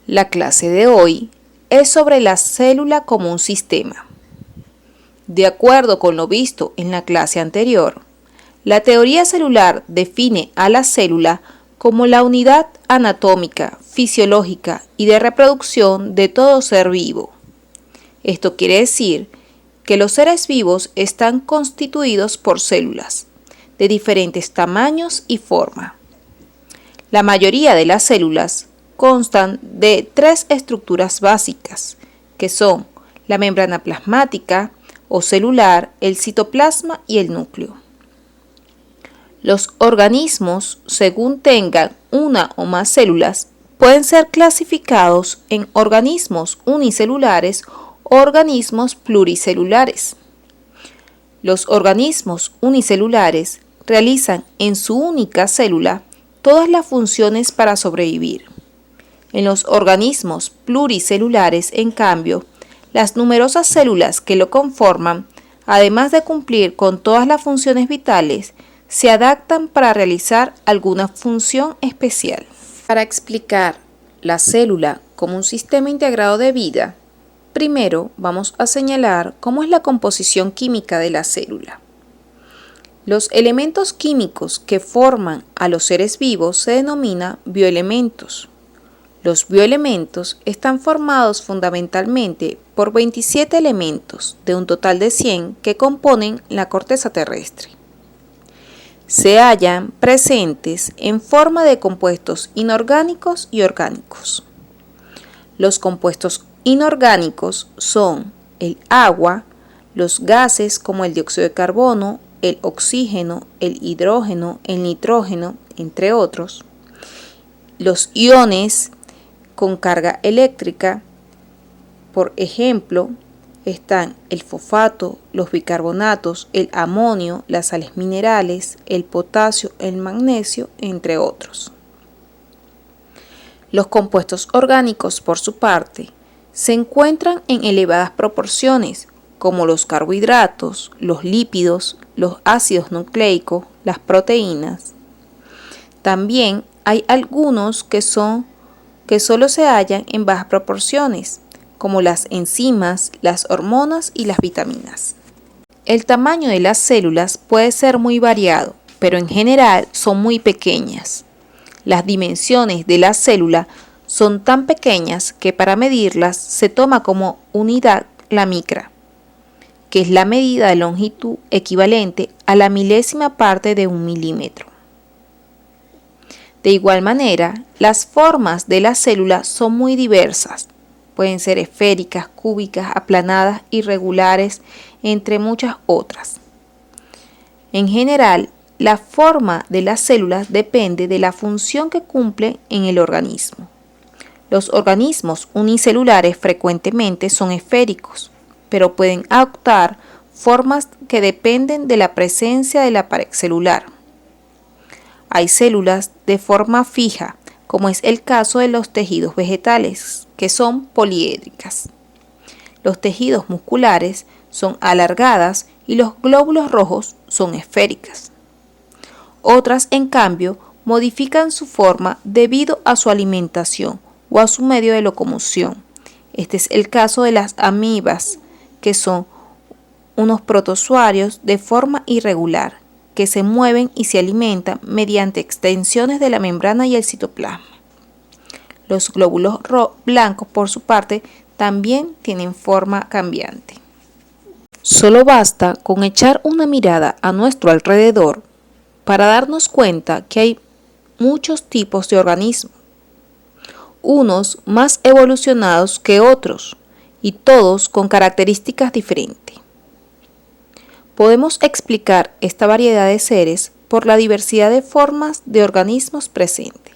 La clase de hoy es sobre la célula como un sistema. De acuerdo con lo visto en la clase anterior, la teoría celular define a la célula como la unidad anatómica, fisiológica y de reproducción de todo ser vivo. Esto quiere decir que los seres vivos están constituidos por células de diferentes tamaños y forma. La mayoría de las células constan de tres estructuras básicas, que son la membrana plasmática o celular, el citoplasma y el núcleo. Los organismos, según tengan una o más células, pueden ser clasificados en organismos unicelulares o organismos pluricelulares. Los organismos unicelulares realizan en su única célula todas las funciones para sobrevivir. En los organismos pluricelulares, en cambio, las numerosas células que lo conforman, además de cumplir con todas las funciones vitales, se adaptan para realizar alguna función especial. Para explicar la célula como un sistema integrado de vida, primero vamos a señalar cómo es la composición química de la célula. Los elementos químicos que forman a los seres vivos se denominan bioelementos. Los bioelementos están formados fundamentalmente por 27 elementos de un total de 100 que componen la corteza terrestre. Se hallan presentes en forma de compuestos inorgánicos y orgánicos. Los compuestos inorgánicos son el agua, los gases como el dióxido de carbono, el oxígeno, el hidrógeno, el nitrógeno, entre otros. Los iones con carga eléctrica, por ejemplo, están el fosfato, los bicarbonatos, el amonio, las sales minerales, el potasio, el magnesio, entre otros. Los compuestos orgánicos, por su parte, se encuentran en elevadas proporciones, como los carbohidratos, los lípidos, los ácidos nucleicos, las proteínas. También hay algunos que solo se hallan en bajas proporciones, como las enzimas, las hormonas y las vitaminas. El tamaño de las células puede ser muy variado, pero en general son muy pequeñas. Las dimensiones de la célula son tan pequeñas que para medirlas se toma como unidad la micra, que es la medida de longitud equivalente a la milésima parte de un milímetro. De igual manera, las formas de la célula son muy diversas. Pueden ser esféricas, cúbicas, aplanadas, irregulares, entre muchas otras. En general, la forma de las células depende de la función que cumplen en el organismo. Los organismos unicelulares frecuentemente son esféricos, pero pueden adoptar formas que dependen de la presencia de la pared celular. Hay células de forma fija, como es el caso de los tejidos vegetales, que son poliédricas. Los tejidos musculares son alargadas y los glóbulos rojos son esféricas. Otras, en cambio, modifican su forma debido a su alimentación o a su medio de locomoción. Este es el caso de las amibas, que son unos protozoarios de forma irregular, que se mueven y se alimentan mediante extensiones de la membrana y el citoplasma. Los glóbulos blancos, por su parte, también tienen forma cambiante. Solo basta con echar una mirada a nuestro alrededor para darnos cuenta que hay muchos tipos de organismos, unos más evolucionados que otros, y todos con características diferentes. Podemos explicar esta variedad de seres por la diversidad de formas de organismos presentes.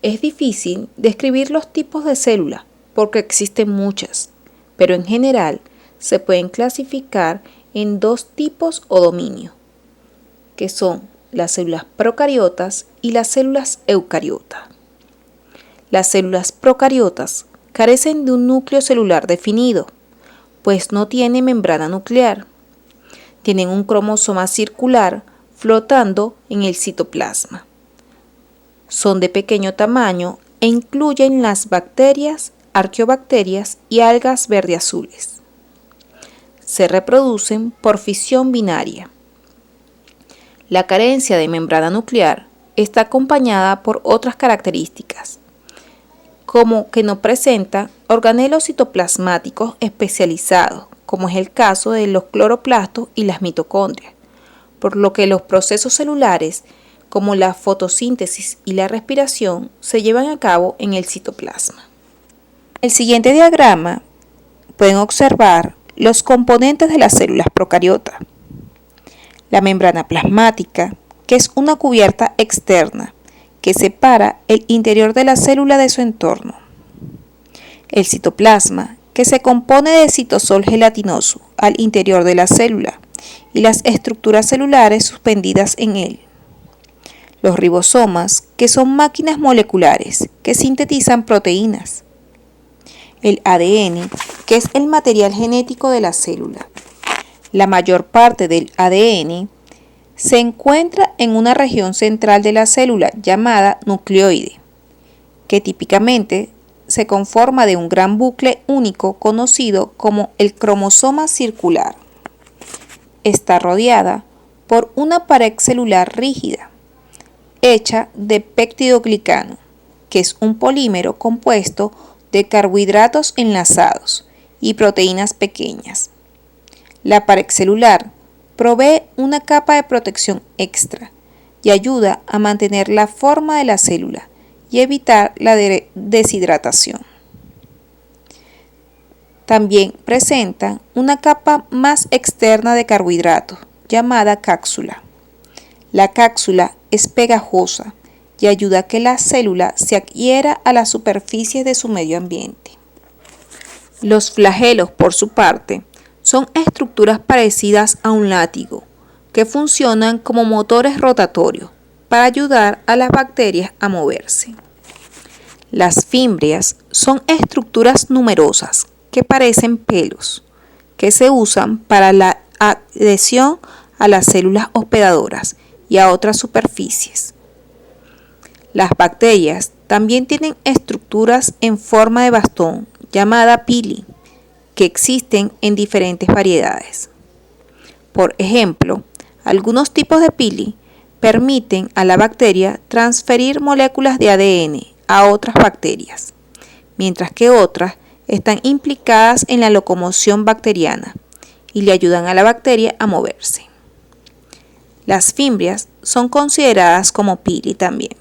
Es difícil describir los tipos de célula porque existen muchas, pero en general se pueden clasificar en dos tipos o dominios, que son las células procariotas y las células eucariotas. Las células procariotas carecen de un núcleo celular definido, pues no tiene membrana nuclear. Tienen un cromosoma circular flotando en el citoplasma. Son de pequeño tamaño e incluyen las bacterias, arqueobacterias y algas verde-azules. Se reproducen por fisión binaria. La carencia de membrana nuclear está acompañada por otras características, como que no presenta organelos citoplasmáticos especializados, como es el caso de los cloroplastos y las mitocondrias, por lo que los procesos celulares, como la fotosíntesis y la respiración, se llevan a cabo en el citoplasma. En el siguiente diagrama pueden observar los componentes de las células procariotas. La membrana plasmática, que es una cubierta externa que separa el interior de la célula de su entorno. El citoplasma, que se compone de citosol gelatinoso al interior de la célula y las estructuras celulares suspendidas en él. Los ribosomas, que son máquinas moleculares que sintetizan proteínas. El ADN, que es el material genético de la célula. La mayor parte del ADN se encuentra en una región central de la célula llamada nucleoide, que típicamente se conforma de un gran bucle único conocido como el cromosoma circular. Está rodeada por una pared celular rígida, hecha de peptidoglicano, que es un polímero compuesto de carbohidratos enlazados y proteínas pequeñas. La pared celular provee una capa de protección extra y ayuda a mantener la forma de la célula y evitar la deshidratación. También presenta una capa más externa de carbohidratos, llamada cápsula. La cápsula es pegajosa y ayuda a que la célula se adhiera a las superficies de su medio ambiente. Los flagelos, por su parte, son estructuras parecidas a un látigo, que funcionan como motores rotatorios para ayudar a las bacterias a moverse. Las fimbrias son estructuras numerosas que parecen pelos, que se usan para la adhesión a las células hospedadoras y a otras superficies. Las bacterias también tienen estructuras en forma de bastón, llamada pili, que existen en diferentes variedades. Por ejemplo, algunos tipos de pili permiten a la bacteria transferir moléculas de ADN a otras bacterias, mientras que otras están implicadas en la locomoción bacteriana y le ayudan a la bacteria a moverse. Las fimbrias son consideradas como pili también.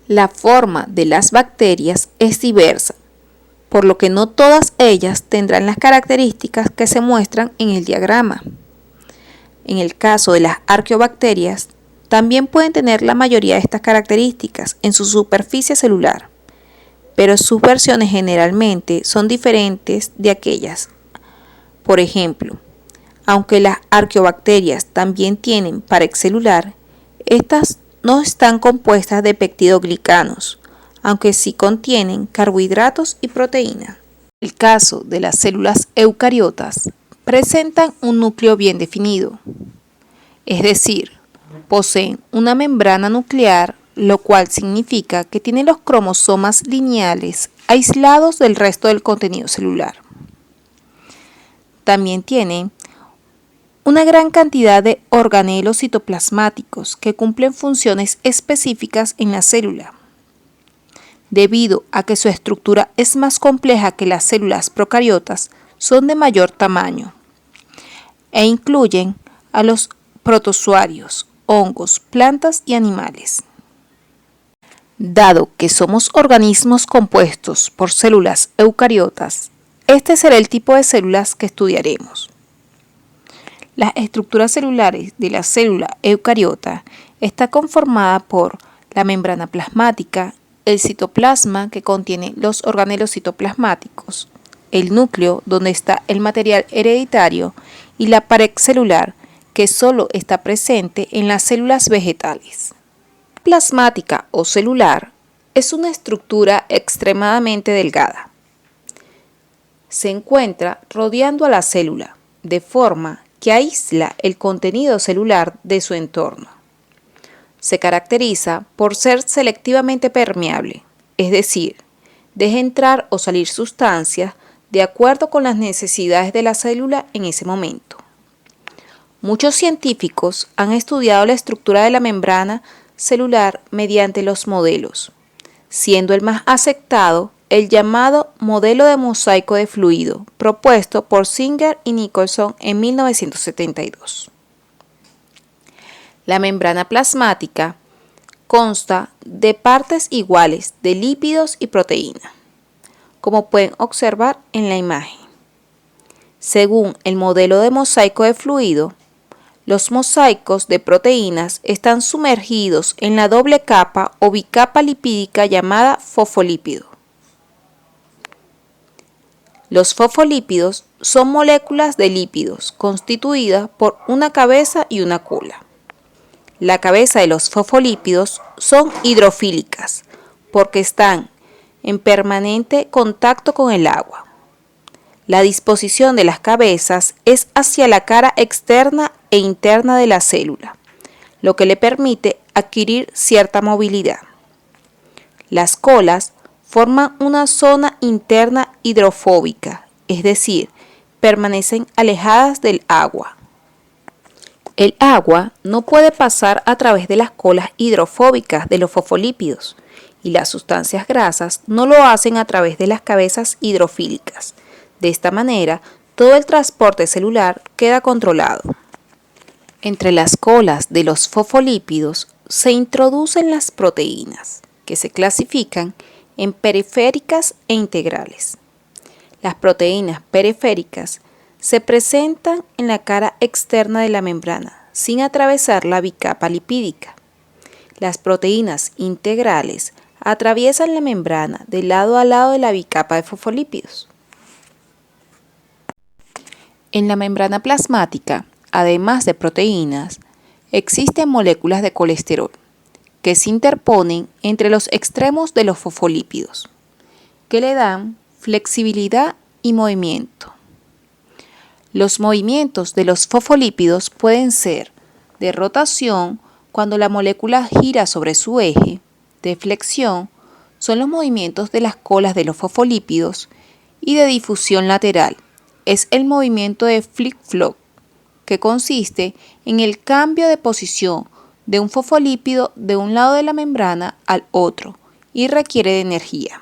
La forma de las bacterias es diversa, por lo que no todas ellas tendrán las características que se muestran en el diagrama. En el caso de las arqueobacterias, también pueden tener la mayoría de estas características en su superficie celular, pero sus versiones generalmente son diferentes de aquellas. Por ejemplo, aunque las arqueobacterias también tienen pared celular, estas no están compuestas de peptidoglicanos, aunque sí contienen carbohidratos y proteínas. En el caso de las células eucariotas, presentan un núcleo bien definido, es decir, poseen una membrana nuclear, lo cual significa que tienen los cromosomas lineales aislados del resto del contenido celular. También tienen una gran cantidad de organelos citoplasmáticos que cumplen funciones específicas en la célula. Debido a que su estructura es más compleja que las células procariotas, son de mayor tamaño e incluyen a los protozoarios, hongos, plantas y animales. Dado que somos organismos compuestos por células eucariotas, este será el tipo de células que estudiaremos. Las estructuras celulares de la célula eucariota está conformada por la membrana plasmática, el citoplasma que contiene los organelos citoplasmáticos, el núcleo donde está el material hereditario y la pared celular que solo está presente en las células vegetales. Plasmática o celular es una estructura extremadamente delgada. Se encuentra rodeando a la célula de forma que aísla el contenido celular de su entorno. Se caracteriza por ser selectivamente permeable, es decir, deja entrar o salir sustancias de acuerdo con las necesidades de la célula en ese momento. Muchos científicos han estudiado la estructura de la membrana celular mediante los modelos, siendo el más aceptado el llamado modelo de mosaico de fluido, propuesto por Singer y Nicholson en 1972. La membrana plasmática consta de partes iguales de lípidos y proteínas, como pueden observar en la imagen. Según el modelo de mosaico de fluido, los mosaicos de proteínas están sumergidos en la doble capa o bicapa lipídica llamada fosfolípido. Los fosfolípidos son moléculas de lípidos constituidas por una cabeza y una cola. La cabeza de los fosfolípidos son hidrofílicas porque están en permanente contacto con el agua. La disposición de las cabezas es hacia la cara externa e interna de la célula, lo que le permite adquirir cierta movilidad. Las colas forman una zona interna hidrofóbica, es decir, permanecen alejadas del agua. El agua no puede pasar a través de las colas hidrofóbicas de los fosfolípidos y las sustancias grasas no lo hacen a través de las cabezas hidrofílicas. De esta manera, todo el transporte celular queda controlado. Entre las colas de los fosfolípidos se introducen las proteínas, que se clasifican en periféricas e integrales. Las proteínas periféricas se presentan en la cara externa de la membrana, sin atravesar la bicapa lipídica. Las proteínas integrales atraviesan la membrana de lado a lado de la bicapa de fosfolípidos. En la membrana plasmática, además de proteínas, existen moléculas de colesterol que se interponen entre los extremos de los fosfolípidos, que le dan flexibilidad y movimiento. Los movimientos de los fosfolípidos pueden ser de rotación cuando la molécula gira sobre su eje, de flexión son los movimientos de las colas de los fosfolípidos y de difusión lateral es el movimiento de flip-flop, que consiste en el cambio de posición de un fosfolípido de un lado de la membrana al otro y requiere de energía.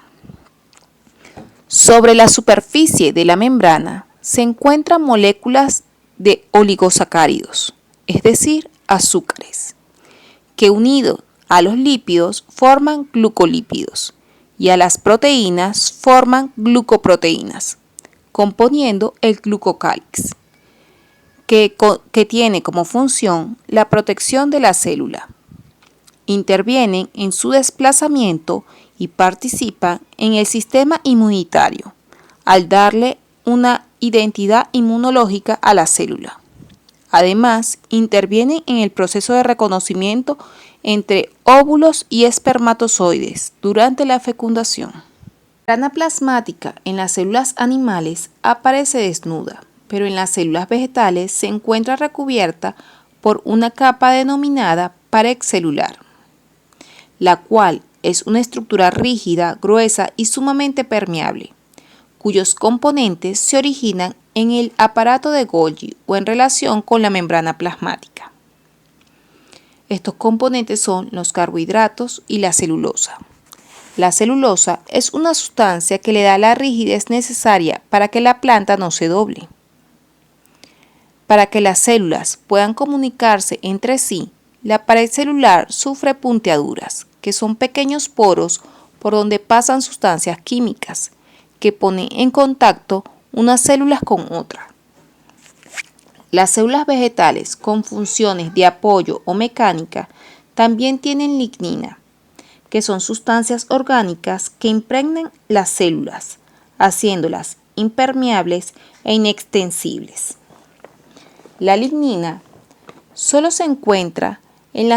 Sobre la superficie de la membrana se encuentran moléculas de oligosacáridos, es decir, azúcares, que unidos a los lípidos forman glucolípidos y a las proteínas forman glucoproteínas, componiendo el glucocálix, que tiene como función la protección de la célula. Intervienen en su desplazamiento y participan en el sistema inmunitario, al darle una identidad inmunológica a la célula. Además, intervienen en el proceso de reconocimiento entre óvulos y espermatozoides durante la fecundación. La membrana plasmática en las células animales aparece desnuda, pero en las células vegetales se encuentra recubierta por una capa denominada pared celular, la cual es una estructura rígida, gruesa y sumamente permeable, cuyos componentes se originan en el aparato de Golgi o en relación con la membrana plasmática. Estos componentes son los carbohidratos y la celulosa. La celulosa es una sustancia que le da la rigidez necesaria para que la planta no se doble. Para que las células puedan comunicarse entre sí, la pared celular sufre punteaduras, que son pequeños poros por donde pasan sustancias químicas, que ponen en contacto unas células con otras. Las células vegetales con funciones de apoyo o mecánica también tienen lignina, que son sustancias orgánicas que impregnan las células, haciéndolas impermeables e inextensibles. La lignina solo se encuentra en las